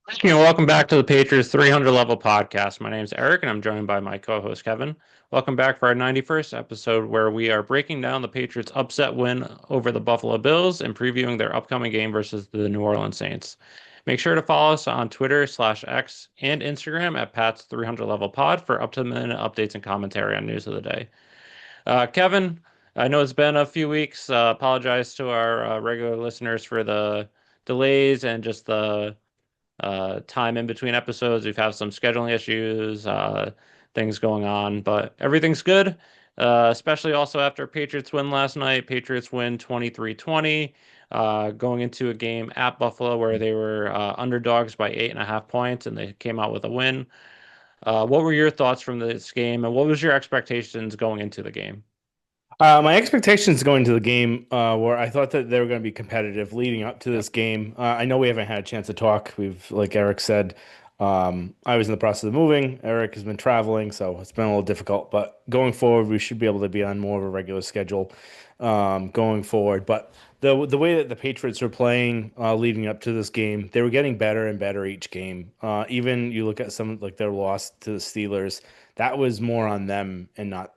Thank you, and welcome back to the Patriots 300 level podcast. My name is Eric, and I'm joined by my co-host Kevin. Welcome back for our 91st episode, where we are breaking down the Patriots' upset win over the Buffalo Bills and previewing their upcoming game versus the New Orleans Saints. Make sure to follow us on Twitter/X and Instagram at Pat's 300 level pod for up-to-the-minute updates and commentary on news of the day. Kevin, I know it's been a few weeks. Apologize to our regular listeners for the delays and just the time in between episodes. We've had some scheduling issues, things going on, but everything's good. Especially also after Patriots win last night. Patriots win 23-20, going into a game at Buffalo where they were underdogs by 8.5 points, and they came out with a win. What were your thoughts from this game, and what was your expectations going into the game? My expectations going to the game were I thought that they were going to be competitive leading up to Yep. this game. I know we haven't had a chance to talk. Like Eric said, I was in the process of moving. Eric has been traveling, so it's been a little difficult. But going forward, we should be able to be on more of a regular schedule going forward. But the way that the Patriots were playing leading up to this game, they were getting better and better each game. Even you look at some like their loss to the Steelers, that was more on them and not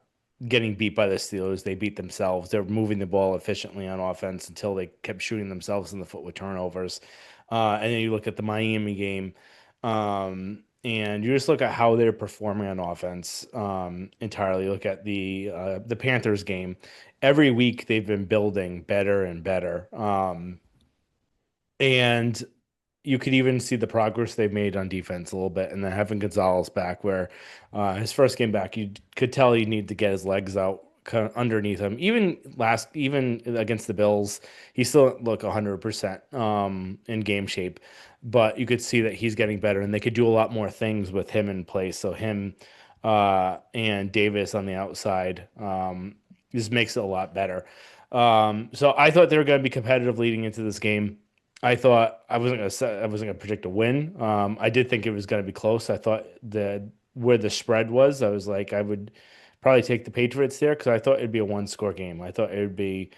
getting beat by the Steelers. They beat themselves. They're moving the ball efficiently on offense until they kept shooting themselves in the foot with turnovers. And then you look at the Miami game, and you just look at how they're performing on offense entirely. Look at the Panthers game. Every week they've been building better and better. And you could even see the progress they've made on defense a little bit. And then having Gonzalez back, where his first game back, you could tell he needed to get his legs out kind of underneath him. Even against the Bills, he still didn't look 100% in game shape. But you could see that he's getting better, and they could do a lot more things with him in place. So him and Davis on the outside just makes it a lot better. So I thought they were going to be competitive leading into this game. I thought I wasn't gonna predict a win. I did think it was gonna be close. I thought that where the spread was, I was like I would probably take the Patriots there because I thought it'd be a one score game. I thought it would be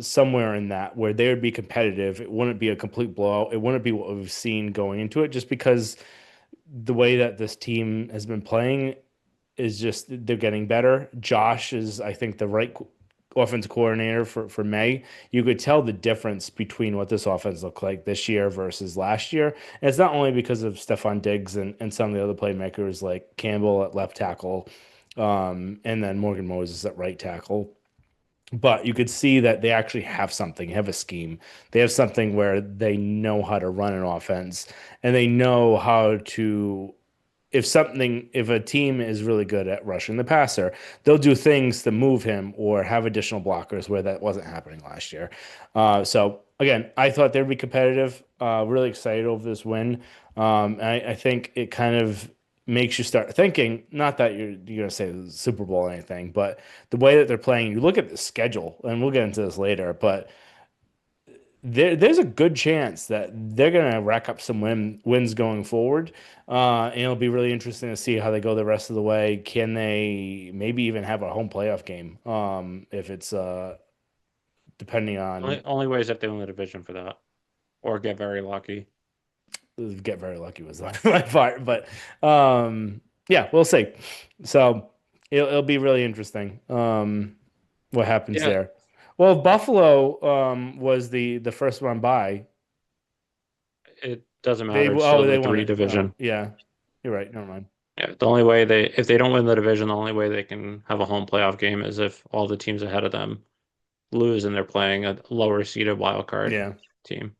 somewhere in that where they would be competitive. It wouldn't be a complete blowout. It wouldn't be what we've seen going into it, just because the way that this team has been playing is just they're getting better. Josh is, I think, the right offensive coordinator for May. You could tell the difference between what this offense looked like this year versus last year. And it's not only because of Stephon Diggs and some of the other playmakers like Campbell at left tackle, and then Morgan Moses at right tackle. But you could see that they actually have something, have a scheme. They have something where they know how to run an offense and they know how to if a team is really good at rushing the passer, they'll do things to move him or have additional blockers where that wasn't happening last year. So again, I thought they'd be competitive. Really excited over this win. I think it kind of makes you start thinking, not that you're going to say the Super Bowl or anything, but the way that they're playing, you look at the schedule, and we'll get into this later, but there's a good chance that they're going to rack up some wins going forward. And it'll be really interesting to see how they go the rest of the way. Can they maybe even have a home playoff game? If it's depending on Only ways if they win the division for that, or get very lucky. get very lucky was on my part, but yeah, we'll see. So it'll be really interesting what happens Yeah, there. Well, Buffalo was the first one by. it doesn't matter. It's still They the won three it. Oh, division. yeah. You're right. Never mind. Yeah, the only way if they don't win the division, the only way they can have a home playoff game is if all the teams ahead of them lose and they're playing a lower seeded wild card Yeah. team.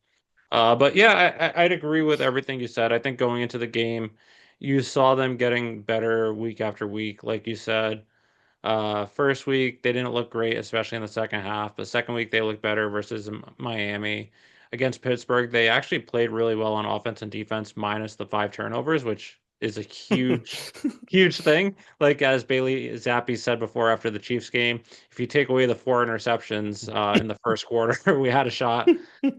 But yeah, I'd agree with everything you said. I think going into the game, you saw them getting better week after week, like you said. First week they didn't look great, especially in the second half. The second week they looked better versus Miami. Against Pittsburgh, they actually played really well on offense and defense, minus the 5 turnovers, which is a huge thing. Like as Bailey Zappi said before after the Chiefs game, if you take away the 4 interceptions in the first quarter, we had a shot.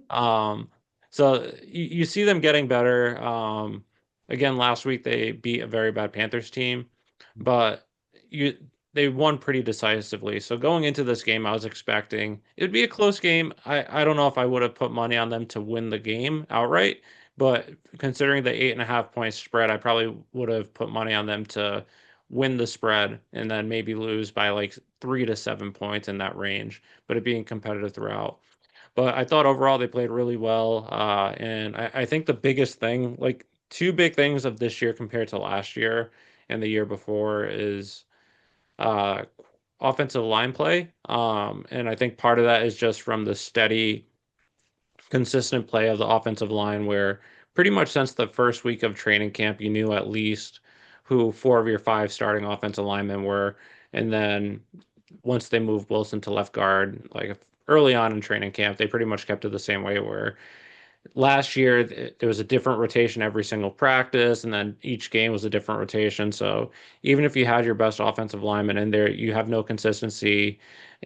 Um, so you see them getting better. Again, last week they beat a very bad Panthers team, but you they won pretty decisively. So going into this game, I was expecting it would be a close game. I don't know if I would have put money on them to win the game outright, But considering the 8.5 point spread, I probably would have put money on them to win the spread and then maybe lose by like 3 to 7 points in that range, but it being competitive throughout. But I thought overall they played really well. And I think the biggest thing, like two big things of this year compared to last year and the year before, is uh, offensive line play. And I think part of that is just from the steady, consistent play of the offensive line, where pretty much since the first week of training camp, you knew at least who four of your five starting offensive linemen were. And then once they moved Wilson to left guard, like early on in training camp, they pretty much kept it the same way where last year there was a different rotation every single practice, and then each game was a different rotation. So even if you had your best offensive lineman in there, you have no consistency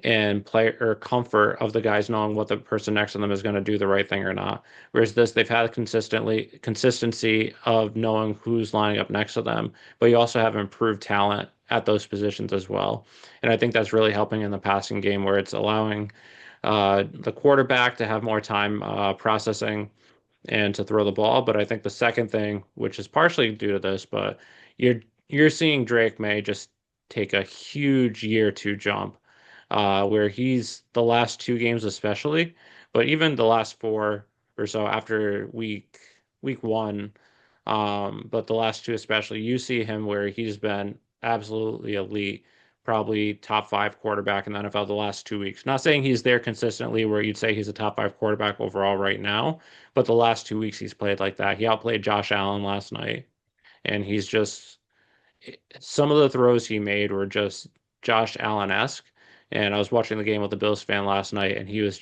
and play or comfort of the guys knowing what the person next to them is going to do the right thing or not. Whereas this, they've had consistency of knowing who's lining up next to them, but you also have improved talent at those positions as well. And I think that's really helping in the passing game, where it's allowing the quarterback to have more time processing and to throw the ball. But I think the second thing, which is partially due to this, but you're you're seeing Drake Maye just take a huge year two jump, where he's the last two games especially, but even the last four or so after week one, but the last two especially, you see him where he's been absolutely elite, probably top five quarterback in the NFL the last 2 weeks. Not saying he's there consistently where you'd say he's a top five quarterback overall right now, but the last 2 weeks he's played like that. He outplayed Josh Allen last night, and he's just some of the throws he made were just Josh Allen-esque. And I was watching the game with the Bills fan last night, and he was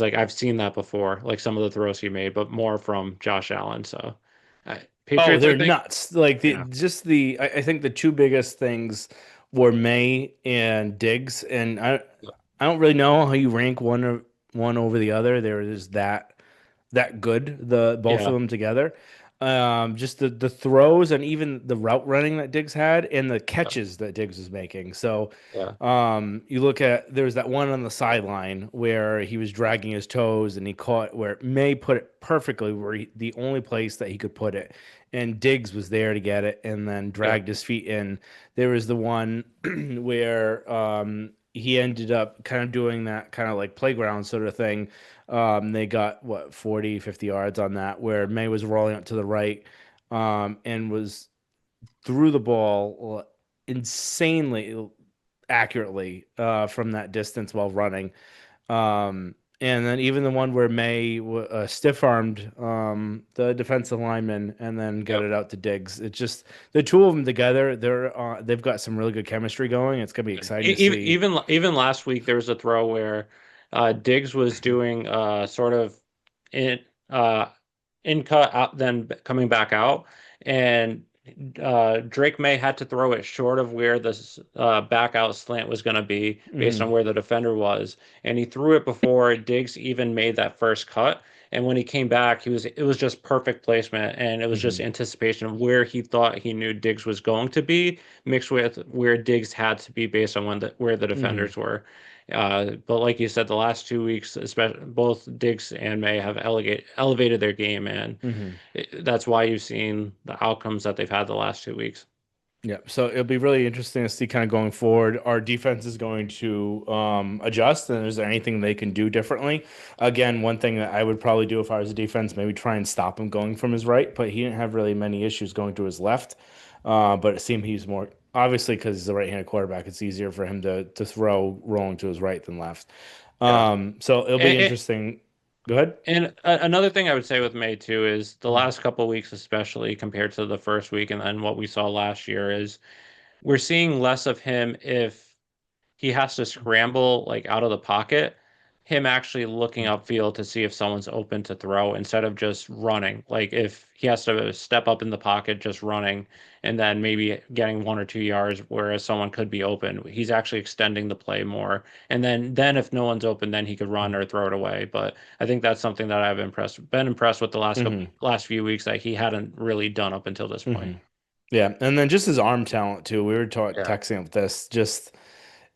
like, I've seen that before, like some of the throws he made, but more from Josh Allen. So, Oh, Patriots, I they're think, nuts. Like yeah, I think the two biggest things were May and Diggs, and I don't really know how you rank one over the other. They're just that good, the both of yeah, them together. Just the throws and even the route running that Diggs had and the yeah, catches that Diggs was making. So, yeah, you look at there's that one on the sideline where he was dragging his toes and he caught where May put it perfectly the only place that he could put it, and Diggs was there to get it and then yeah, dragged his feet in. There was the one where he ended up kind of doing that kind of like playground sort of thing. They got what 40, 50 yards on that where May was rolling up to the right, and was threw the ball insanely accurately from that distance while running. And then even the one where May stiff armed the defensive lineman and then got yep. it out to Diggs. It's just the two of them together. They've got some really good chemistry going. It's gonna be exciting to see. Even last week there was a throw where Diggs was doing sort of in in cut out, then coming back out, and Drake May had to throw it short of where the back out slant was going to be based Mhm. on where the defender was, and he threw it before Diggs even made that first cut. And when he came back, it was just perfect placement, and it was just Mhm. anticipation of where he thought he knew Diggs was going to be, mixed with where Diggs had to be based on where the Mhm. defenders were. But like you said, the last 2 weeks, especially both Diggs and May have elevated their game, and Mhm. that's why you've seen the outcomes that they've had the last 2 weeks. Yeah, so it'll be really interesting to see kind of going forward. Our defense is going to adjust, and is there anything they can do differently? Again, one thing that I would probably do if I was a defense, maybe try and stop him going from his right, but he didn't have really many issues going to his left. But it seemed he's more obviously because he's a right-handed quarterback. It's easier for him to throw rolling to his right than left. Yeah. So it'll be And, interesting. Go ahead. another thing I would say with May too is the Mhm. last couple of weeks, especially compared to the first week and then what we saw last year, is we're seeing less of him if he has to scramble like out of the pocket, him actually looking upfield to see if someone's open to throw instead of just running. Like if he has to step up in the pocket just running and then maybe getting 1 or 2 yards, whereas someone could be open, he's actually extending the play more. And then if no one's open, then he could run or throw it away. But I think that's something that been impressed with the Hmm. last few weeks that he hadn't really done up until this Hmm. point. Yeah, and then just his arm talent too. We were Yeah. texting with this. Just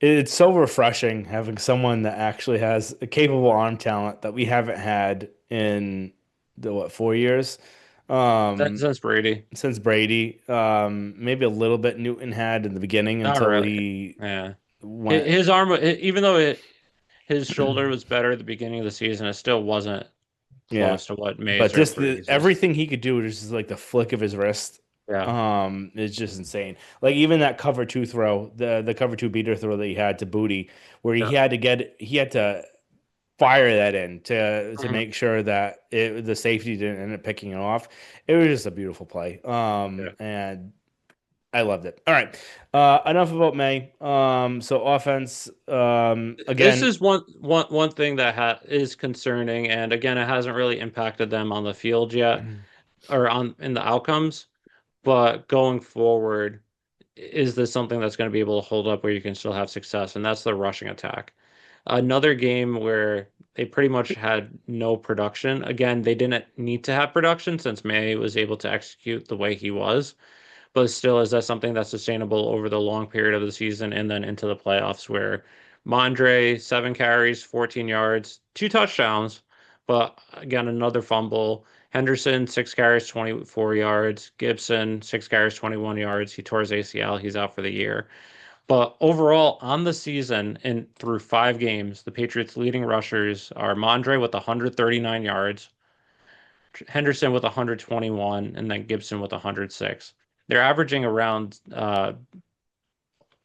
it's so refreshing having someone that actually has a capable arm talent that we haven't had in the what 4 years. That's Um, since Brady. since Brady. Maybe a little bit Newton had in the beginning Not until really. he Yeah. went. His arm, even though his shoulder was better at the beginning of the season, it still wasn't Yeah, close to what Mays but or just Brady's is. everything he could do was just like the flick of his wrist. Yeah. Is just insane. Like even that cover two throw, the cover two beater throw that he had to Booty, where Yeah. he had to fire that in to Mhm. make sure that the safety didn't end up picking it off. It was just a beautiful play. Yeah. And I loved it. All right. Enough about May. So offense, This again. is one thing that is concerning, and again, it hasn't really impacted them on the field yet or on in the outcomes. But going forward, is this something that's going to be able to hold up where you can still have success? And that's the rushing attack. Another game where they pretty much had no production. Again, they didn't need to have production since May was able to execute the way he was. But still, is that something that's sustainable over the long period of the season and then into the playoffs where Mondre, 7 carries, 14 yards, 2 touchdowns, but again, another fumble. Henderson, 6 carries, 24 yards. Gibson, 6 carries, 21 yards. He tore his ACL. He's out for the year. But overall, on the season and through 5 games, the Patriots' leading rushers are Mondre with 139 yards, Henderson with 121, and then Gibson with 106. They're averaging around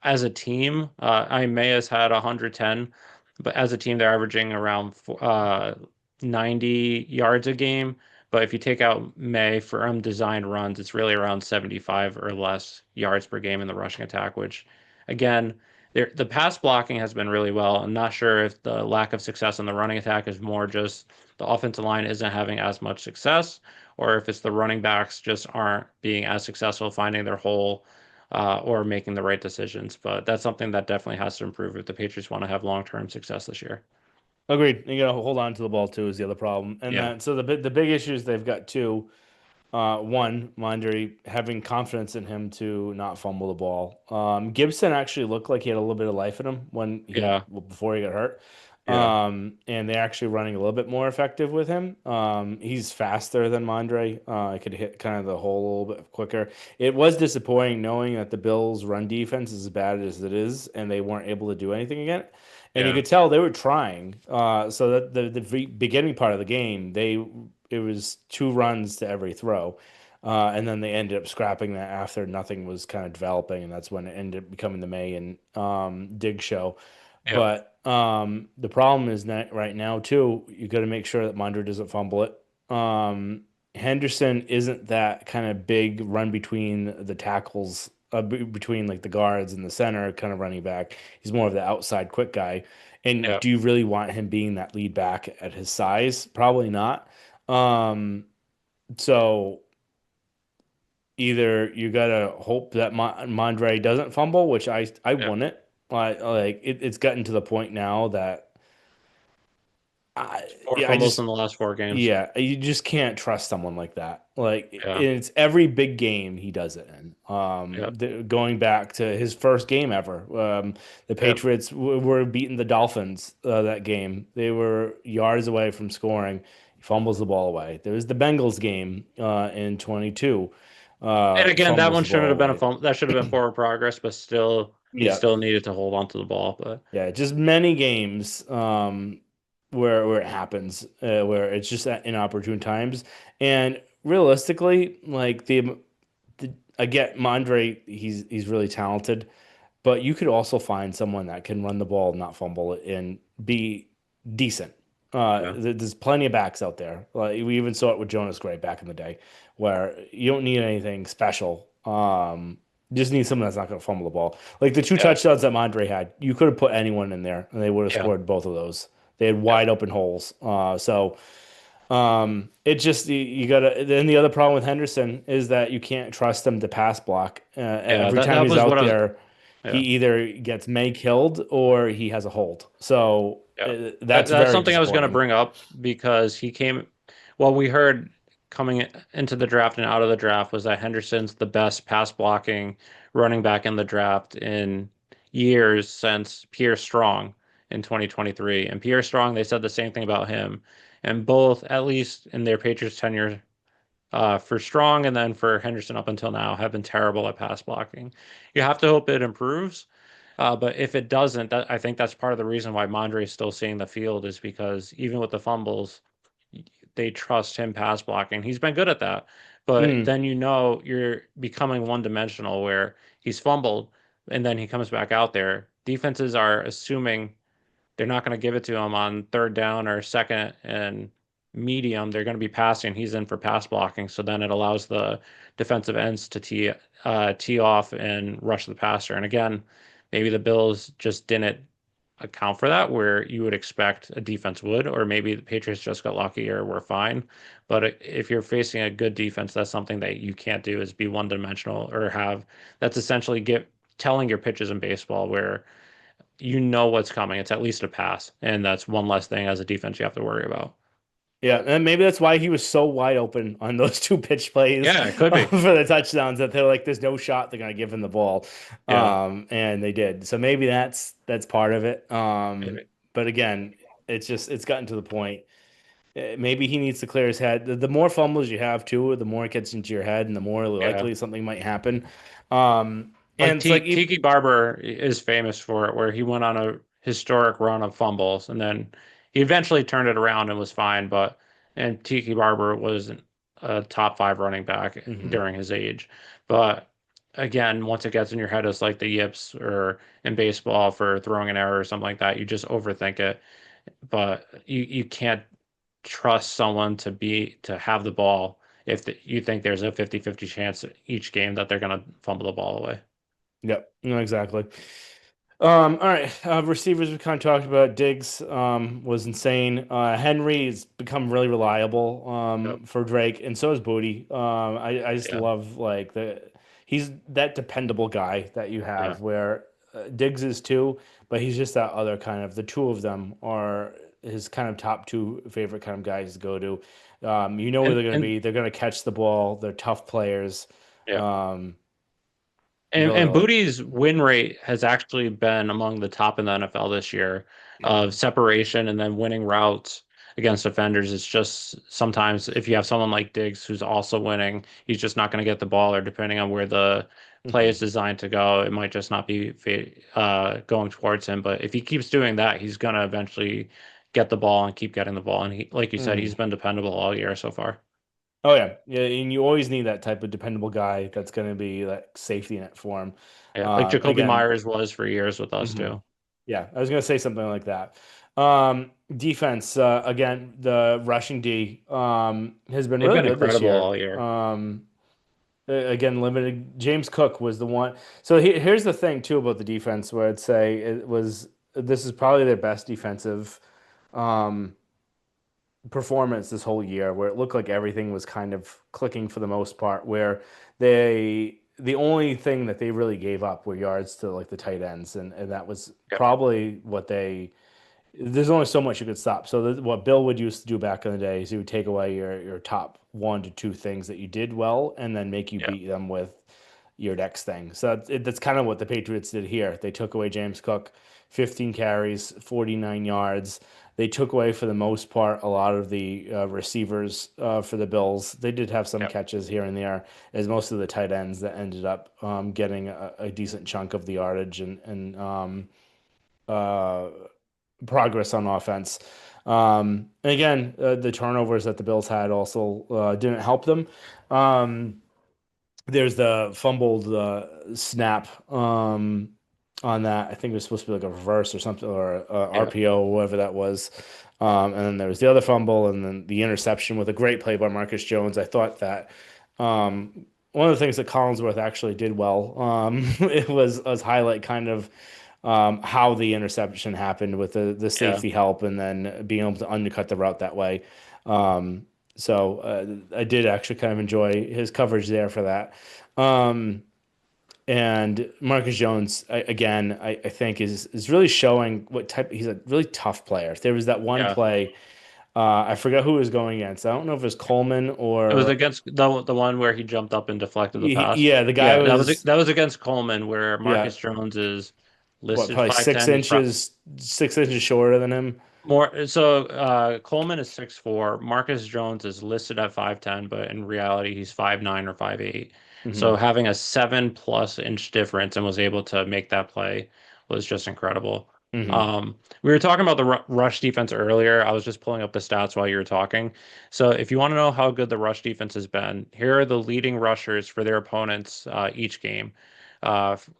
as a team. May has had 110, but as a team, they're averaging around 90 yards a game. But if you take out May for designed runs, it's really around 75 or less yards per game in the rushing attack, which again, the pass blocking has been really well. I'm not sure if the lack of success in the running attack is more just the offensive line isn't having as much success, or if it's the running backs just aren't being as successful finding their hole or making the right decisions. But that's something that definitely has to improve if the Patriots want to have long-term success this year. Agreed. You gotta hold on to the ball too is the other problem. And Yeah, then so the big issues they've got two. One, Mondry having confidence in him to not fumble the ball. Gibson actually looked like he had a little bit of life in him yeah, before he got hurt. yeah, And they're actually running a little bit more effective with him. He's faster than Mondre. I could hit kind of the hole a little bit quicker. It was disappointing knowing that the Bills' run defense is as bad as it is, and they weren't able to do anything again. And you yeah, could tell they were trying. So that the beginning part of the game, it was 2 runs to every throw. And then they ended up scrapping that after nothing was kind of developing, and that's when it ended up becoming the May and Dig show. yeah, But the problem is that right now too, you got to make sure that Mondre doesn't fumble it. Henderson isn't that kind of big run between the tackles, between like the guards and the center kind of running back. He's more of the outside quick guy. And yeah, do you really want him being that lead back at his size? Probably not. Um, so either you gotta hope that Mondre doesn't fumble, which I yeah. wouldn't. Like it's gotten to the point now that I Four yeah I fumbles just in the last 4 games. yeah you just can't trust someone like that. Like Yeah, it's every big game he does it in. yeah, Going back to his first game ever, the yeah. Patriots were beating the Dolphins that game. They were yards away from scoring. He fumbles the ball away. There was the Bengals game in 22. And again, that Fumbles one the shouldn't ball have been a away. fumble. That should have been forward progress, but still, he Yeah, still needed to hold on to the ball. But yeah, just many games where it happens, where it's just at inopportune times. And realistically, like the I get Mondre, he's really talented, but you could also find someone that can run the ball, not fumble it, and be decent. yeah, There's plenty of backs out there. Like we even saw it with Jonas Gray back in the day, where you don't need anything special. You just need someone that's not going to fumble the ball. Like the two yeah, touchdowns that Mondre had, you could have put anyone in there, and they would have yeah, scored both of those. They had yeah, wide open holes. It just you gotta. Then the other problem with Henderson is that you can't trust him to pass block. yeah. Every That time that he's was out what I was. there, he Yeah, either gets May killed or he has a hold. So yeah. that's That's very something I was going to disappointing. bring up because he came. Well, we heard into the draft and out of the draft was that Henderson's the best pass blocking running back in the draft in years since Pierre Strong in 2023. And Pierre Strong, they said the same thing about him. and both, at least in their Patriots tenure, for Strong and then for Henderson up until now, have been terrible at pass blocking. You have to hope it improves. But if it doesn't, I think that's part of the reason why Mondre is still seeing the field is because even with the fumbles, they trust him pass blocking. He's been good at that. But Mm, then you're becoming one dimensional where he's fumbled and then he comes back out there. Defenses are assuming they're not going to give it to him on third down or second and medium. They're going to be passing. He's in for pass blocking. So then it allows the defensive ends to tee off and rush the passer. And again, maybe the Bills just didn't account for that where you would expect a defense would, or maybe the Patriots just got lucky or were fine. But if you're facing a good defense, that's something that you can't do is be one dimensional or have that's essentially get telling your pitches in baseball where you know what's coming. It's at least a pass, and that's one less thing as a defense you have to worry about. yeah, and maybe that's why he was so wide open on those two pitch plays Yeah, it could be. for the touchdowns that they're like, there's no shot they're gonna give him the ball, Yeah, and they did. So maybe that's part of it. maybe. But again, it's gotten to the point. Maybe he needs to clear his head. The more fumbles you have too, the more it gets into your head, and the more Yeah. likely something might happen. And Like it's like, Tiki Barber is famous for it, where he went on a historic run of fumbles, and then he eventually turned it around and was fine. And Tiki Barber was a top five running back mhm. during his age. But again, once it gets in your head, it's like the yips or in baseball for throwing an error or something like that. You just overthink it. But you can't trust someone to have the ball if you think there's a 50-50 chance each game that they're going to fumble the ball away. Yep, no, exactly. All right. Receivers we kind of talked about. Diggs was insane. Henry's become really reliable Yep. for Drake, and so is Booty. I just Yeah. love like he's that dependable guy that you Yeah. have where Diggs is too, but he's just that other kind of the two of them are his kind of top two favorite kind of guys to go to. You know where And they're going to and be. They're going to catch the ball. They're tough players. yeah. Um, And really and like. Booty's win rate has actually been among the top in the NFL this year of separation and then winning routes against defenders. It's just sometimes if you have someone like Diggs who's also winning, he's just not going to get the ball, or depending on where the play is Mhm. designed to go, it might just not be going towards him. But if he keeps doing that, he's going to eventually get the ball and keep getting the ball. And he, like you said, he's Mhm. been dependable all year so far. Oh yeah, yeah, and you always need that type of dependable guy that's going to be like safety net for him. Yeah, like Jacoby Again, Myers was for years with us mhm. too. Yeah, I was going to say something like that. Defense, again, the rushing D has been They've really been good this incredible year. all year. Again, limited. James Cook was the one. So here's the thing too about the defense, where I'd say it was this is probably their best defensive um, performance this whole year where it looked like everything was kind of clicking for the most part where the only thing that they really gave up were yards to like the tight ends and that was Yep. probably what they there's only so much you could stop. So what Bill would used to do back in the day is he would take away your top one to two things that you did well and then make you Yeah. beat them with your next thing. So that's kind of what the Patriots did here. They took away James Cook, 15 carries, 49 yards. They took away, for the most part, a lot of the receivers for the Bills. They did have some Yep. catches here and there, as most of the tight ends that ended up getting a decent chunk of the yardage and uh, progress on offense. And again, the turnovers that the Bills had also didn't help them. There's the fumbled snap on that. I think it was supposed to be like a reverse or something, or Yeah. RPO, or whatever that was. And then there was the other fumble, and then the interception with a great play by Marcus Jones. I thought that one of the things that Collinsworth actually did well, it was highlight kind of how the interception happened with the Yeah. safety help, and then being able to undercut the route that way. So I did actually kind of enjoy his coverage there for that. Um, and Marcus Jones, I think is really showing what type. He's a really tough player. There was that one Yeah. play. I forgot who he was going against. I don't know if it was Coleman It was or against the one where he jumped up and deflected the pass. yeah, the guy Yeah, was that was against Coleman where yeah, Marcus Jones is what listed probably 5'10". He's 6 inches shorter than him. More so Coleman is 6'4". Marcus Jones is listed at 5'10", but in reality he's 5'9" or 5'8". So Hmm. having a 7+ inch difference and was able to make that play was just incredible. Hmm. We were talking about the rush defense earlier. I was just pulling up the stats while you were talking. So if you want to know how good the rush defense has been, here are the leading rushers for their opponents each game.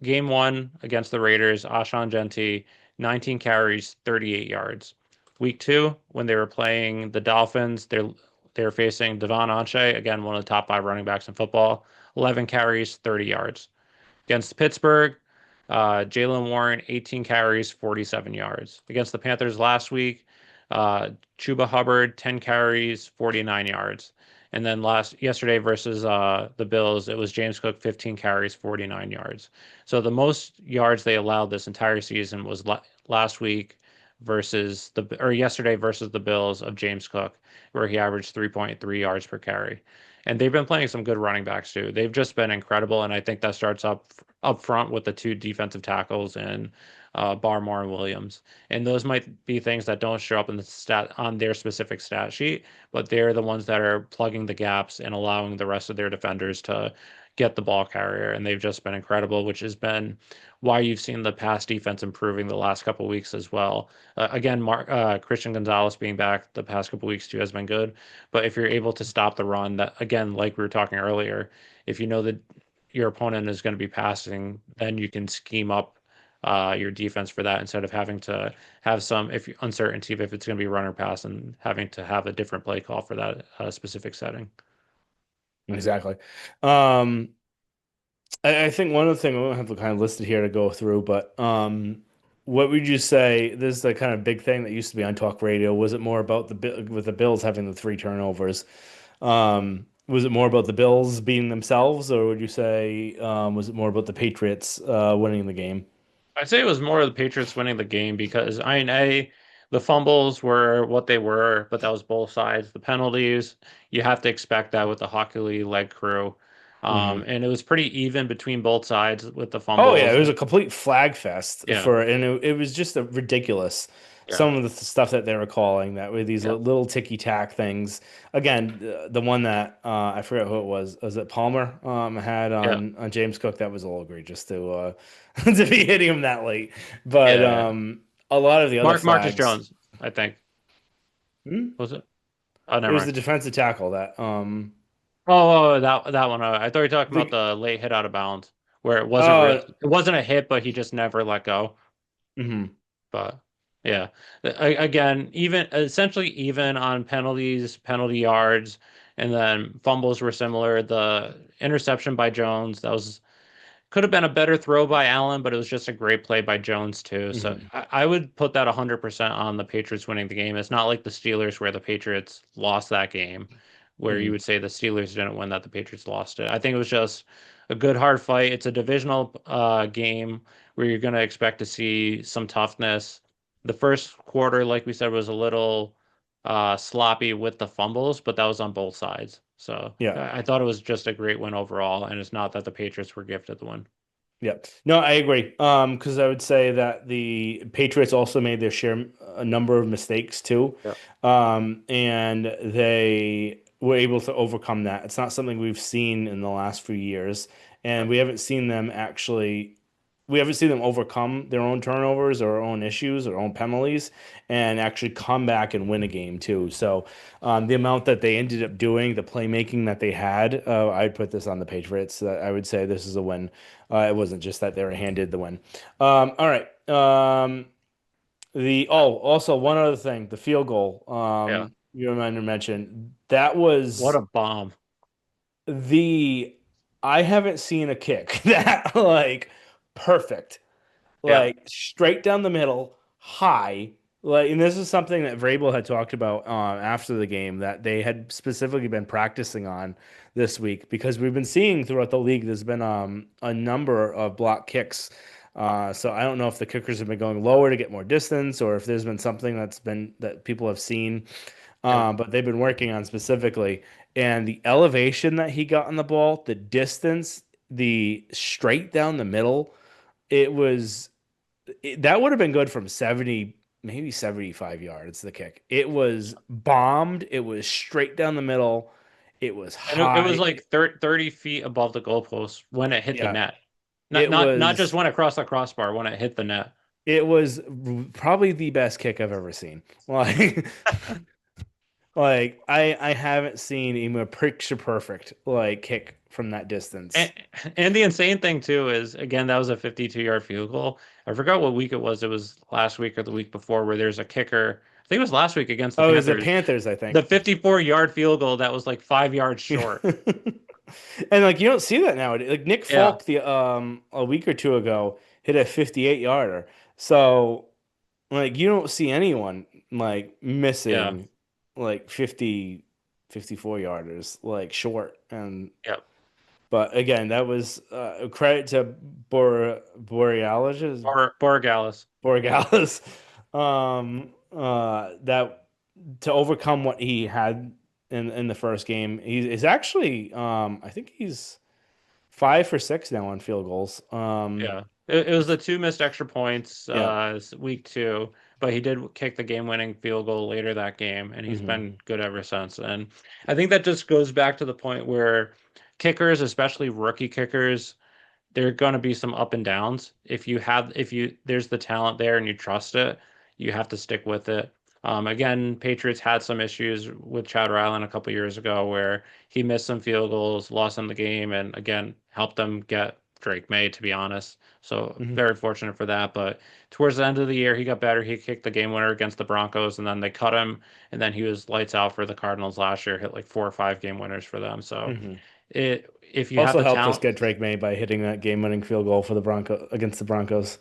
Game one against the Raiders, Ashan Genti, 19 carries, 38 yards. Week two, when they were playing the Dolphins, they're facing Devon Anche, again, one of the top 5 running backs in football, 11 carries, 30 yards. Against Pittsburgh, Jalen Warren, 18 carries, 47 yards. Against the Panthers last week, Chuba Hubbard, 10 carries, 49 yards. And then yesterday versus the Bills, it was James Cook, 15 carries, 49 yards. So the most yards they allowed this entire season was last week or yesterday versus the Bills of James Cook, where he averaged 3.3 yards per carry. And they've been playing some good running backs too. They've just been incredible, and I think that starts up front with the two defensive tackles and Barmore and Williams. And those might be things that don't show up in the stat on their specific stat sheet, but they're the ones that are plugging the gaps and allowing the rest of their defenders to get the ball carrier. And they've just been incredible, which has been why you've seen the pass defense improving the last couple of weeks as well. Again, Christian Gonzalez being back the past couple of weeks too has been good. But if you're able to stop the run, that again, like we were talking earlier, if you know that your opponent is going to be passing, then you can scheme up your defense for that instead of having to have some if uncertainty if it's going to be run or pass and having to have a different play call for that specific setting. Exactly. Um, I think one of the things I don't have it kind of listed here to go through, but what would you say? This is the kind of big thing that used to be on talk radio. Was it more about with the Bills having the 3 turnovers? Was it more about the Bills beating themselves, or would you say was it more about the Patriots winning the game? I'd say it was more of the Patriots winning the game because I mean, the fumbles were what they were, but that was both sides. The penalties, you have to expect that with the hockey league leg crew. Hmm. And it was pretty even between both sides with the Oh yeah, fumbles. it was a complete flag fest Yeah, and it was just a ridiculous. yeah, Some of the stuff that they were calling that were these yeah, little ticky tack things. Again, the one that I forget who it was it Palmer had yeah, on James Cook that was a little egregious to to be hitting him that late. But yeah. a lot of the other Marcus flags. Jones, I think, Hmm? was it? Oh, It never was mind. the defensive tackle that That one. I thought you were talking about the the late hit out of bounds, where it wasn't real. uh It wasn't a hit, but he just never let go. mhm. But yeah, again, even essentially even on penalties, penalty yards, and then fumbles were similar. The interception by Jones, that was could have been a better throw by Allen, but it was just a great play by Jones too. So Mhm. I would put that 100% on the Patriots winning the game. It's not like the Steelers where the Patriots lost that game, where you Mhm. would say the Steelers didn't win that the Patriots lost it. I think it was just a good hard fight. It's a divisional game where you're going to expect to see some toughness. The first quarter, like we said, was a little sloppy with the fumbles, but that was on both sides. So Yeah. I thought it was just a great win overall, and it's not that the Patriots were gifted the win. Yeah. No, I agree. Because I would say that the Patriots also made their share a number of mistakes too. Yeah. And they were able to overcome that. It's not something we've seen in the last few years, and we haven't seen them overcome their own turnovers or own issues or own penalties and actually come back and win a game too. So the amount that they ended up doing, the playmaking that they had, I'd put this on the Patriots. I would say this is a win. It wasn't just that they were handed the win. All right. Also one other thing, the field goal. Yeah. You reminded mention that What was a bomb. the I haven't seen a kick that like perfect, Yeah. like straight down the middle, high. Like, and this is something that Vrabel had talked about after the game that they had specifically been practicing on this week because we've been seeing throughout the league there's been a number of block kicks. So I don't know if the kickers have been going lower to get more distance or if there's been something that people have seen, Yeah. but they've been working on specifically. And the elevation that he got on the ball, the distance, the straight down the middle, it was that would have been good from 70, maybe 75 yards, the kick. It was bombed. It was straight down the middle. It was And it was high. like 30 feet above the goalpost when it hit the Yeah, net. Not it not not just was when across the crossbar, when it hit the net. it was probably the best kick I've ever seen. Like like I haven't seen even a picture perfect like kick from that distance. And, and the insane thing too is again that was a 52-yard field goal. I forgot what week it was. It was last week or the week before where there's a kicker. I think it was last week against the Oh, it was the Panthers. Panthers, I The think. 54-yard field goal that was like 5 yards short. And like you don't see that nowadays. Like Nick Yeah, Falk the a week or two ago hit a 58 yarder. So like you don't see anyone like yeah, missing like 54 yarders like short. And yeah. but again, that was credit to Borealis Borgalis. Borealis that to overcome what he had in the first game. He's actually I think he's 5 for 6 now on field goals. Yeah. It was the two missed extra points Yeah. week two, but he did kick the game-winning field goal later that game, and he's Hmm. been good ever since. And I think that just goes back to the point where kickers, especially rookie kickers, there are going to be some up and downs. If you, there's the talent there and you trust it, you have to stick with it. Again, Patriots had some issues with Chad Ryland a couple years ago where he missed some field goals, lost them the game, and again, helped them get Drake Maye, to be honest. So Hmm. very fortunate for that. But towards the end of the year, he got better. He kicked the game winner against the Broncos, and then they cut him, and then he was lights out for the Cardinals last year, hit like 4 or 5 game winners for them. So Hmm. if you have Also the helped us talent, get Drake May by hitting that game-winning field goal for the Bronco against the Broncos.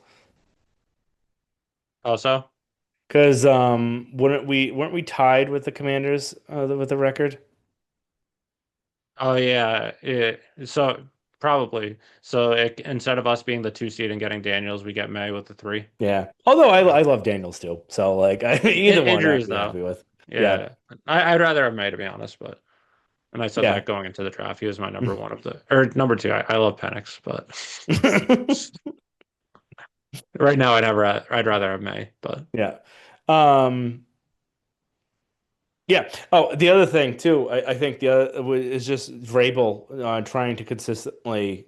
also. Because weren't we tied with the Commanders with the record? Oh yeah, so probably. So instead of us being the 2 seed and getting Daniels, we get May with the 3. Yeah. Although I love Daniels too, so like either one I'd Injuries be though, happy with. Yeah. yeah, I'd rather have May to be honest, but and I said Yeah. that going into the draft, he was my number one of the or number two. I love Penix, but right now I'd rather have May, but Yeah. Um, yeah. Oh, the other thing too, I think the other is just Vrabel trying to consistently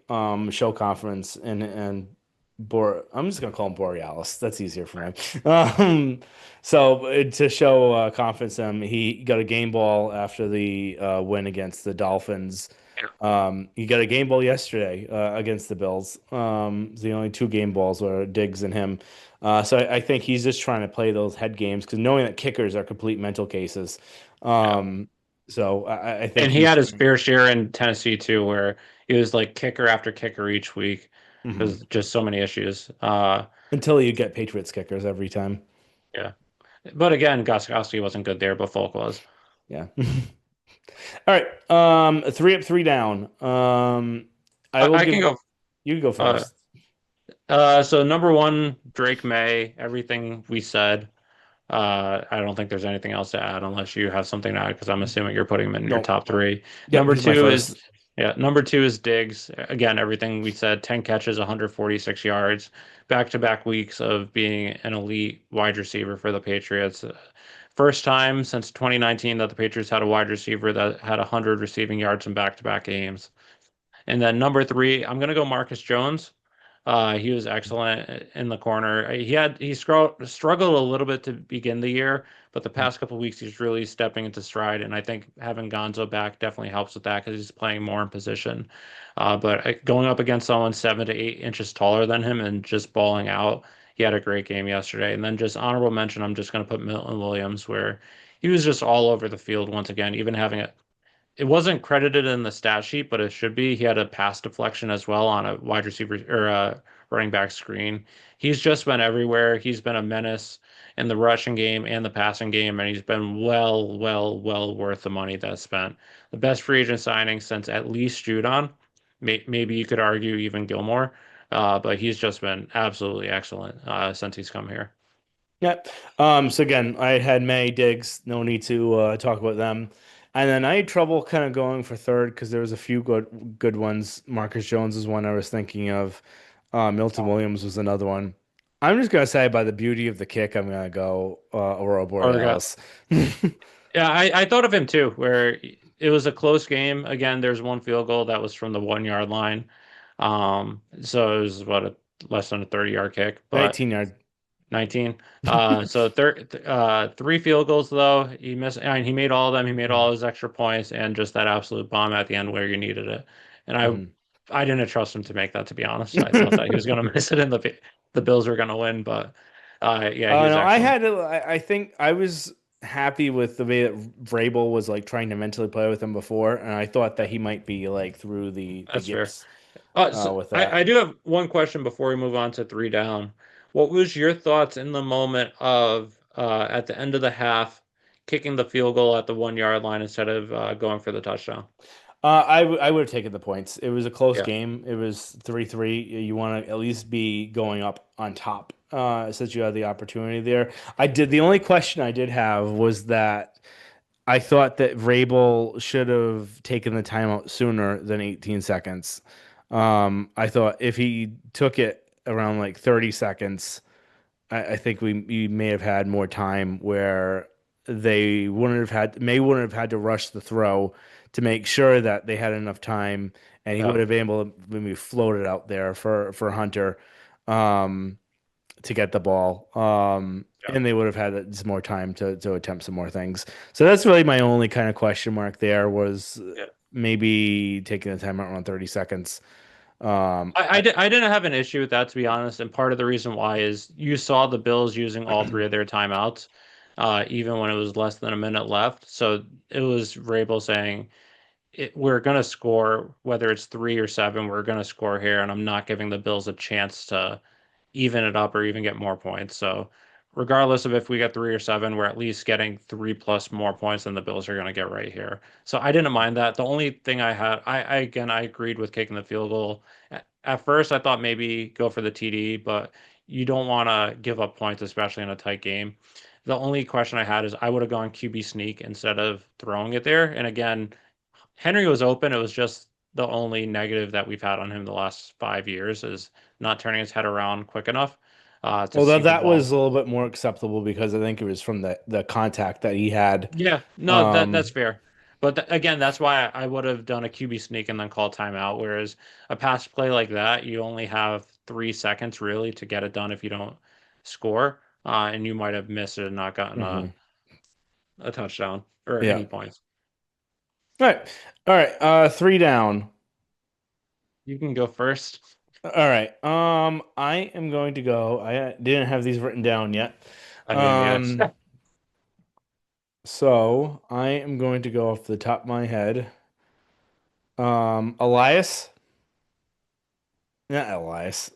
show confidence and I'm just gonna call him Borealis. That's easier for me. So to show confidence, he got a game ball after the win against the Dolphins. He got a game ball yesterday against the Bills. The only two game balls were Diggs and him. So I think he's just trying to play those head games because knowing that kickers are complete mental cases. yeah. Um, so I think And he he's had his fair share in Tennessee too, where he was like kicker after kicker each week Mhm. because just so many issues. Until you get Patriots kickers every time. Yeah. But again, Goskowski wasn't good there, but Folk was. Yeah. All right. Three up, three down. I will I can give go. you go Uh, first. so number one, Drake May. Everything we said. I don't think there's anything else to add unless you have something to add because I'm assuming you're putting him in your Nope. top three. Yep, Number he's my two first. is yeah. Number two is Diggs. Again, everything we said. 10 catches, 146 yards. Back-to-back weeks of being an elite wide receiver for the Patriots. First time since 2019 that the Patriots had a wide receiver that had 100 receiving yards in back-to-back games. And then number three, I'm gonna go Marcus Jones. He was excellent in the corner. Struggled a little bit to begin the year, but the past couple weeks he's really stepping into stride, and I think having Gonzo back definitely helps with that because he's playing more in position. But going up against someone 7 to 8 inches taller than him and just balling out, he had a great game yesterday. And then just honorable mention, I'm just going to put Milton Williams where he was just all over the field once again, even having it wasn't credited in the stat sheet, but it should be. He had a pass deflection as well on a wide receiver or a running back screen. He's just been everywhere. He's been a menace in the rushing game and the passing game, and he's been well worth the money that's spent. The best free agent signing since at least Judon. Maybe you could argue even Gilmore, but he's just been absolutely excellent since he's come here. Yeah. So again, I had May Diggs. No need to talk about them. And then I had trouble kind of going for third because there was a few good ones. Marcus Jones is one I was thinking of. Milton Williams was another one. I'm just gonna say by the beauty of the kick, I'm gonna go Aurora Or Borealis. yeah, I thought of him too, where it was a close game. Again, there's one field goal that was from the 1 yard line. So it was what a less than a 30-yard kick, but 19 yard. 19. So three field goals though. He missed, and he made all of them. He made all his extra points, and just that absolute bomb at the end where you needed it. And Mhm. I didn't trust him to make that, to be honest. I thought that he was going to miss it, and the Bills were going to win. But yeah, he was No, I excellent. had I think I was happy with the way that Vrabel was like trying to mentally play with him before, and I thought that he might be like through the That's fair. yips So with I that. do have one question before we move on to three down. What was your thoughts in the moment of at the end of the half, kicking the field goal at the 1 yard line instead of going for the touchdown? I would have taken the points. It was a close Yeah, game. It was 3-3. You want to at least be going up on top since you had the opportunity there. I did. The only question I did have was that I thought that Vrabel should have taken the timeout sooner than 18 seconds. I thought if he took it around like 30 seconds, I think we may have had more time where May wouldn't have had to rush the throw to make sure that they had enough time, and he yeah, would have been able to maybe float it out there for Hunter um, to get the ball. yeah, And they would have had some more time to attempt some more things. So that's really my only kind of question mark there was yeah. maybe taking the time out around 30 seconds. I didn't have an issue with that, to be honest, and part of the reason why is you saw the Bills using all three of their timeouts, even when it was less than a minute left. So it was Vrabel saying, we're going to score, whether it's three or seven, we're going to score here, and I'm not giving the Bills a chance to even it up or even get more points. So regardless of if we get three or seven, we're at least getting three plus more points than the Bills are going to get right here. So I didn't mind that. The only thing I had, again, I agreed with kicking the field goal. At first, I thought maybe go for the TD, but you don't want to give up points, especially in a tight game. The only question I had is I would have gone QB sneak instead of throwing it there. And again, Henry was open. It was just the only negative that we've had on him the last 5 years is not turning his head around quick enough to Although see the that ball. was a little bit more acceptable because I think it was from the contact that he had. Yeah, no, that's Um, fair. But again, that's why I would have done a QB sneak and then call timeout. Whereas a pass play like that, you only have 3 seconds really to get it done if you don't score, and you might have missed it and not gotten mhm. a touchdown or Yeah. any points. All right. All right. Three down. You can go first. All right. I am going to go. I didn't have these written down yet. I didn't, yes. Um, so I am going to go off the top of my head. Elias. Not Elias.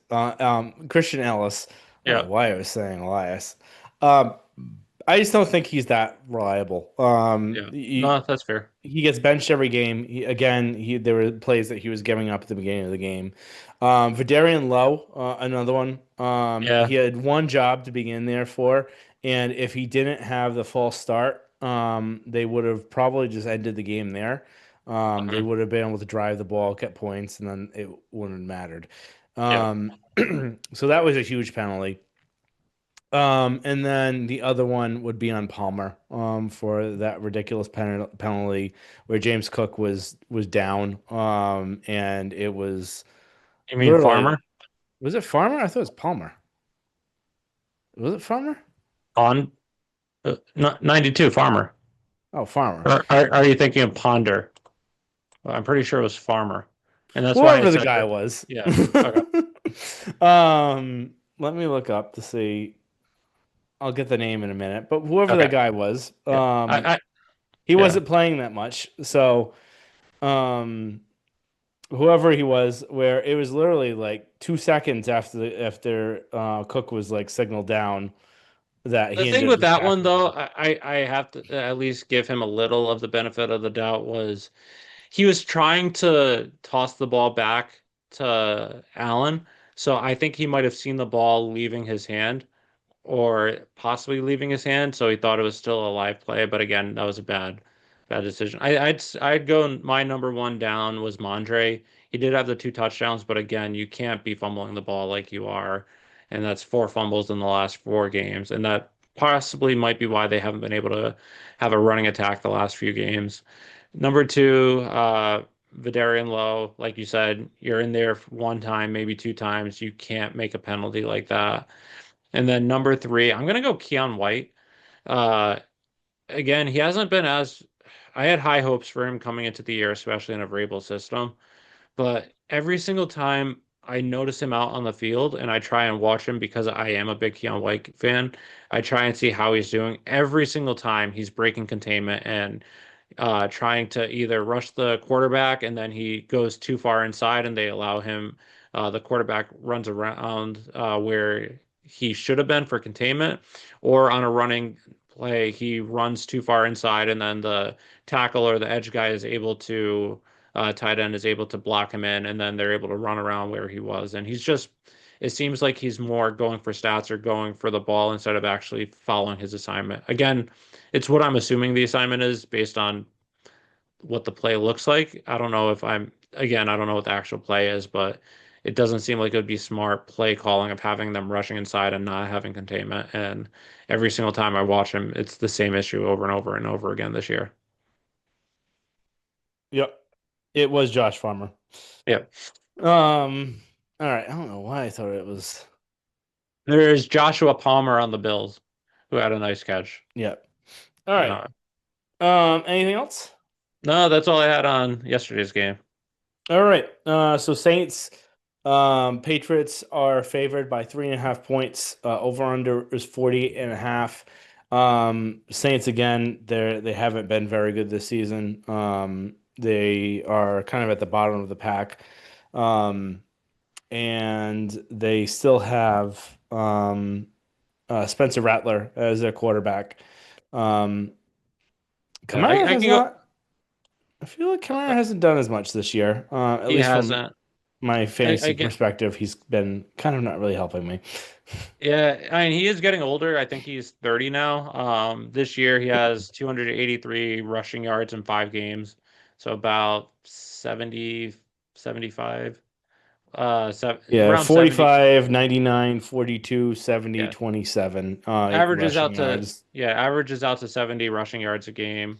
Christian Ellis. I don't Yeah, know why I was saying Elias. Um, I just don't think he's that reliable. yeah. No, that's fair. He gets benched every game. There were plays that he was giving up at the beginning of the game. Vidarian Lowe, another one. Yeah. He had one job to begin there for, and if he didn't have the false start, they would have probably just ended the game there. They Mhm. would have been able to drive the ball, get points, and then it wouldn't have mattered. Yeah. Um, so that was a huge penalty. And then the other one would be on Palmer, for that ridiculous penalty where James Cook was down, and it was You mean literally, Farmer? was it Farmer? I thought it was Palmer. Was it Farmer? On 92 Farmer. Oh, Farmer. Or are you thinking of Ponder? Well, I'm pretty sure it was Farmer. And that's why I Whoever the said, guy was. yeah. Okay. Let me look up to see. I'll get the name in a minute, but whoever the Okay. guy was, Yeah. he Yeah. wasn't playing that much, so. Um, Whoever he was, where it was literally like 2 seconds after Cook was like signaled down that The he thing ended up with just that one tackling though, him. I have to at least give him a little of the benefit of the doubt was he was trying to toss the ball back to Allen. So I think he might have seen the ball leaving his hand or possibly leaving his hand, so he thought it was still a live play. But again, that was a bad decision. I'd go. My number one down was Mondre. He did have the two touchdowns, but again, you can't be fumbling the ball like you are. and that's 4 fumbles in the last 4 games, and that possibly might be why they haven't been able to have a running attack the last few games. Number two, Vidarian Lowe, like you said, you're in there one time, maybe two times. You can't make a penalty like that. And then number three, I'm gonna go Keon White. Uh, Again, he hasn't been as I had high hopes for him coming into the year, especially in a Vrabel system. But every single time I notice him out on the field and I try and watch him because I am a big Keon White fan, I try and see how he's doing. Every single time he's breaking containment and trying to either rush the quarterback and then he goes too far inside and they allow him, the quarterback runs around where he should have been for containment, or on a running play, he runs too far inside and then the tackle or the edge guy is able to, tight end is able to block him in and then they're able to run around where he was. And it seems like he's more going for stats or going for the ball instead of actually following his assignment. Again, it's what I'm assuming the assignment is based on what the play looks like. I don't know what the actual play is, but it doesn't seem like it would be smart play calling of having them rushing inside and not having containment. And every single time I watch him, it's the same issue over and over and over again this year. Yep. It was Josh Farmer. Yeah. All right. I don't know why I thought it was. There's Joshua Palmer on the Bills who had a nice catch. Yep. All right. Uh, Anything else? no, that's all I had on yesterday's game. All right. So Saints, Patriots are favored by 3.5 points. Over under is 40.5. Saints again, they haven't been very good this season. They are kind of at the bottom of the pack. And they still have Spencer Rattler as their quarterback. Um, Yeah, Kamara I has can go. not. I feel like Kamara hasn't done as much this year. At He least from hasn't. my I fantasy get. perspective, he's been kind of not really helping me. Yeah, I mean, he is getting older. I think he's 30 now. This year he has 283 rushing yards in 5 games. So about 70, 75, Yeah, around 70. 45, 99, 42, 70, Yeah. 27 Averages rushing out to, yards. yeah, averages out to 70 rushing yards a game.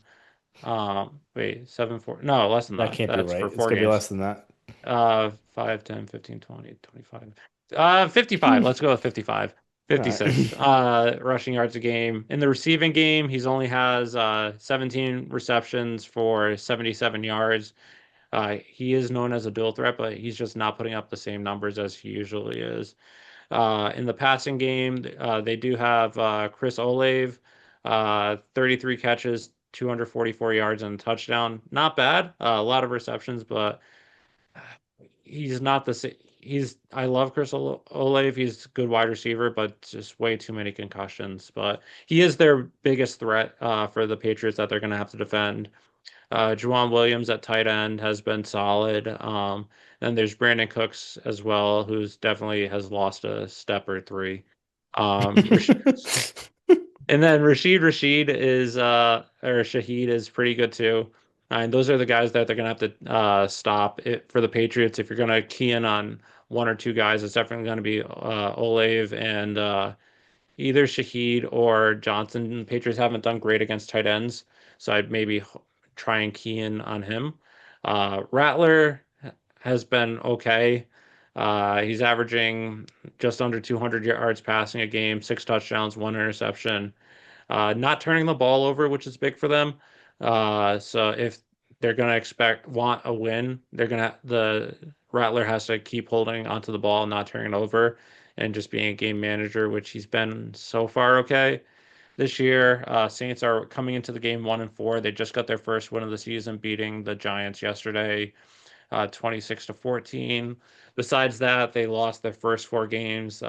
Wait, 7 4. No, less than That that. can't be That's right. for It's four gonna be games. less than that. 5, 10, 15, 20, 25. 55. Hmm. Let's go with 55. All 56. right. Rushing yards a game. In the receiving game, he's only has 17 receptions for 77 yards. He is known as a dual threat, but he's just not putting up the same numbers as he usually is. In the passing game, they do have Chris Olave, 33 catches, 244 yards, and a touchdown. Not bad. A lot of receptions, but he's not the same. I love Chris Olave. He's a good wide receiver, but just way too many concussions. But he is their biggest threat for the Patriots that they're going to have to defend. Juwan Williams at tight end has been solid. Then there's Brandon Cooks as well, who's definitely has lost a step or three. Rash- and then Rashid is or Shaheed is pretty good too. And those are the guys that they're gonna have to stop it for the Patriots. If you're gonna key in on one or two guys, it's definitely gonna be Olave and either Shaheed or Johnson. Patriots haven't done great against tight ends, so I'd maybe try and key in on him. Rattler has been okay. He's averaging just under 200 yards passing a game, 6 touchdowns, 1 interception. Not turning the ball over, which is big for them. So if they're gonna want a win, the Rattler has to keep holding onto the ball, not turning it over, and just being a game manager, which he's been so far okay this year. Saints are coming into the game 1-4. They just got their first win of the season, beating the Giants yesterday, 26-14. Besides that, they lost their first 4 games.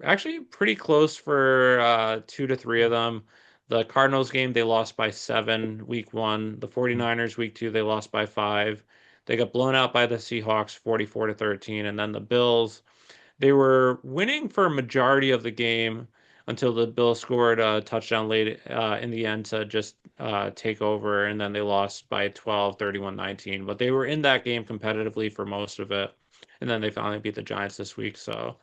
Actually, pretty close for 2 to 3 of them. The Cardinals game, they lost by 7 week one. The 49ers week two, they lost by 5. They got blown out by the Seahawks 44-13. And then the Bills, they were winning for a majority of the game until the Bills scored a touchdown late in the end to just take over, and then they lost by 12, 31-19. But they were in that game competitively for most of it, and then they finally beat the Giants this week. So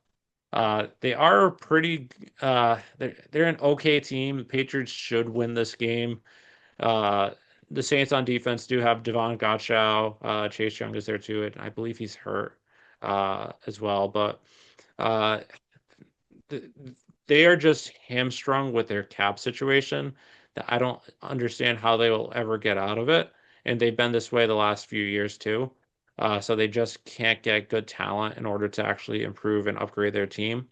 They are pretty. They're an okay team. The Patriots should win this game. Uh, the Saints on defense do have Devon Gottschall. Chase Young is there too, and I believe he's hurt as well. But uh, th they are just hamstrung with their cap situation that I don't understand how they will ever get out of it. And they've been this way the last few years too. So they just can't get good talent in order to actually improve and upgrade their team.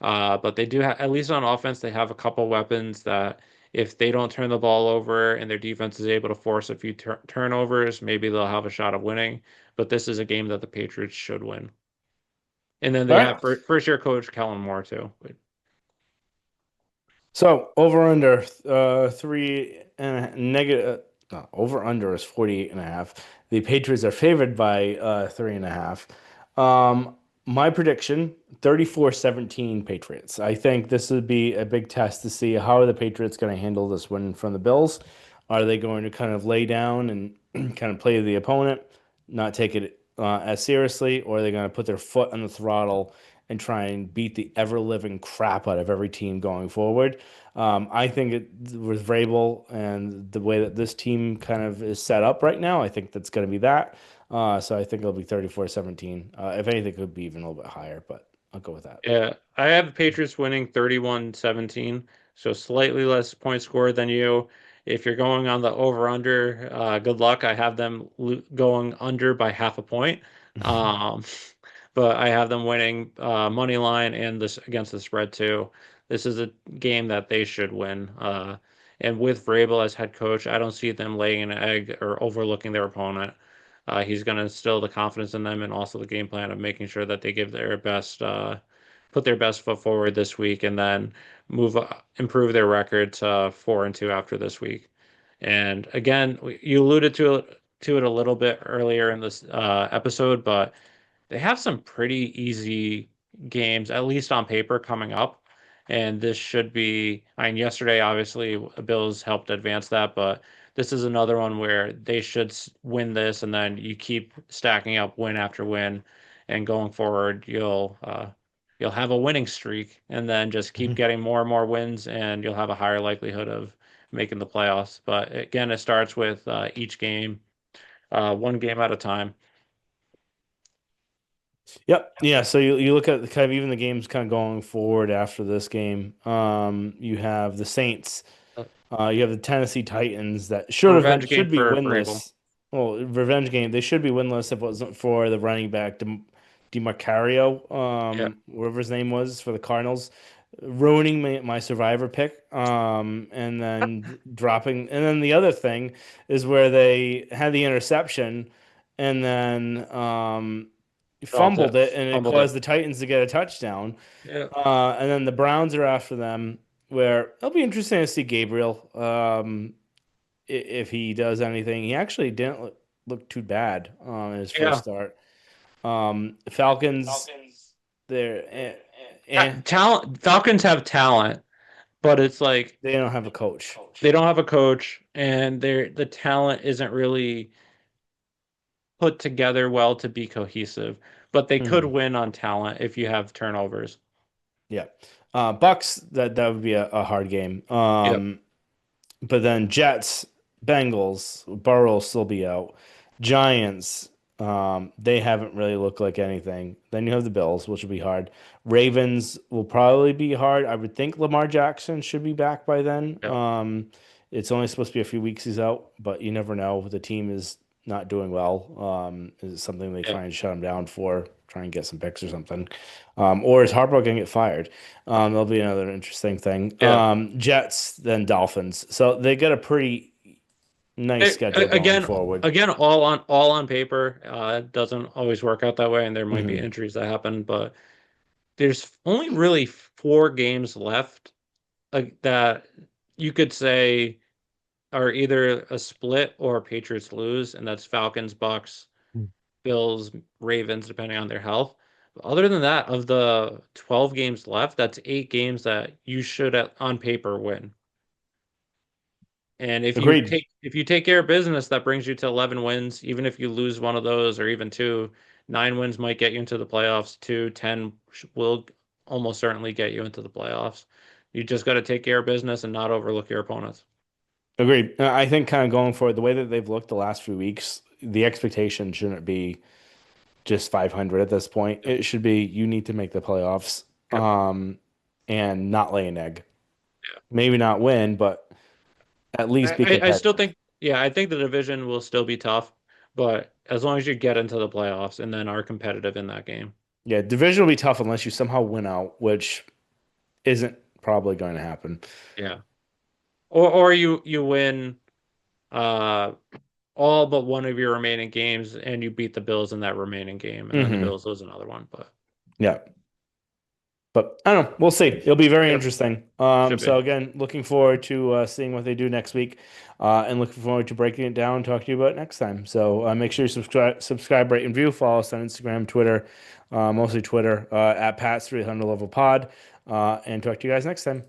But they do have, at least on offense, they have a couple weapons that if they don't turn the ball over and their defense is able to force a few turnovers, maybe they'll have a shot of winning. But this is a game that the Patriots should win. And then All they right. have first year coach Kellen Moore too. So over under three and negative over under is 48 and a half. The Patriots are favored by 3.5. My prediction 34-17 Patriots. I think this would be a big test to see how are the Patriots going to handle this win from the Bills. Are they going to kind of lay down and kind of play the opponent, not take it as seriously, or are they going to put their foot on the throttle and try and beat the ever living crap out of every team going forward? I think with Vrabel and the way that this team kind of is set up right now, I think that's going to be that. So I think it'll be 34-17. If anything, it could be even a little bit higher, but I'll go with that. Yeah, I have the Patriots winning 31-17, so slightly less points scored than you. If you're going on the over/under, good luck. I have them going under by half a point. Um, but I have them winning money line and this against the spread too. This is a game that they should win. And with Vrabel as head coach, I don't see them laying an egg or overlooking their opponent. He's going to instill the confidence in them and also the game plan of making sure that they give their best, put their best foot forward this week, and then improve their record to 4-2 after this week. And again, you alluded to it a little bit earlier in this episode, but they have some pretty easy games, at least on paper, coming up. And this should be, I mean, yesterday, obviously, Bills helped advance that, but this is another one where they should win this, and then you keep stacking up win after win, and going forward, you'll have a winning streak, and then just keep Mhm. getting more and more wins, and you'll have a higher likelihood of making the playoffs. But again, it starts with each game, one game at a time. Yep. Yeah. So you look at the kind of even the games kind of going forward after this game. You have the Saints. Uh, You have the Tennessee Titans that Revenge game should be for Vrabel. winless. Well, revenge game. They should be winless if it wasn't for the running back DeMarcario, Yeah. whatever his name was for the Cardinals, ruining my survivor pick. And then dropping. And then the other thing is where they had the interception, and then Dropped it, fumbled it, and it fumbled it. caused the Titans to get a touchdown. Yeah. And then the Browns are after them, where it'll be interesting to see Gabriel if he does anything. He actually didn't look too bad in his first Yeah. start. Falcons, they're Talent. Falcons have talent, but it's like they don't have a coach. they don't have a coach, and the talent isn't really put together well to be cohesive. But they could Mhm. win on talent if you have turnovers. Yeah. Bucks, that would be a hard game. Yep. But then Jets, Bengals, Burrow will still be out. Giants, they haven't really looked like anything. Then you have the Bills, which will be hard. Ravens will probably be hard. I would think Lamar Jackson should be back by then. Yep. It's only supposed to be a few weeks he's out, but you never know. The team is not doing well. Is it something they Yep. try and shut him down for? Try and get some picks or something. Or is Harbaugh going to get fired? That'll be another interesting thing. Yeah. Jets, then Dolphins. So they got a pretty nice schedule going Again, forward. again, all on paper, it doesn't always work out that way, and there might be Mhm. injuries that happen, but there's only really 4 games left that you could say are either a split or Patriots lose, and that's Falcons, Bucks, Bills, Ravens, depending on their health. But other than that, of the 12 games left, that's 8 games that you should, on paper, win. And Agreed. if you take care of business, that brings you to 11 wins. Even if you lose one of those or even two, 9 wins might get you into the playoffs. 2, 10 will almost certainly get you into the playoffs. You just got to take care of business and not overlook your opponents. Agreed. I think kind of going forward, the way that they've looked the last few weeks, the expectation shouldn't be just 500 at this point. Yep. It should be you need to make the playoffs, Yep. and not lay an egg. Yeah. Maybe not win, but at least be I still competitive. think, yeah, I think the division will still be tough, but as long as you get into the playoffs and then are competitive in that game. Yeah, division will be tough unless you somehow win out, which isn't probably going to happen. Yeah. Or you win uh all but one of your remaining games and you beat the Bills in that remaining game and then the Hmm. Bills lose another one, but Yeah. But I don't know. We'll see. It'll be very yep, interesting. should be. So again, looking forward to seeing what they do next week, and looking forward to breaking it down and talk to you about it next time. So make sure you subscribe, rate, and view. Follow us on Instagram, Twitter, mostly Twitter, at Pat's 300 Level Pod, and talk to you guys next time.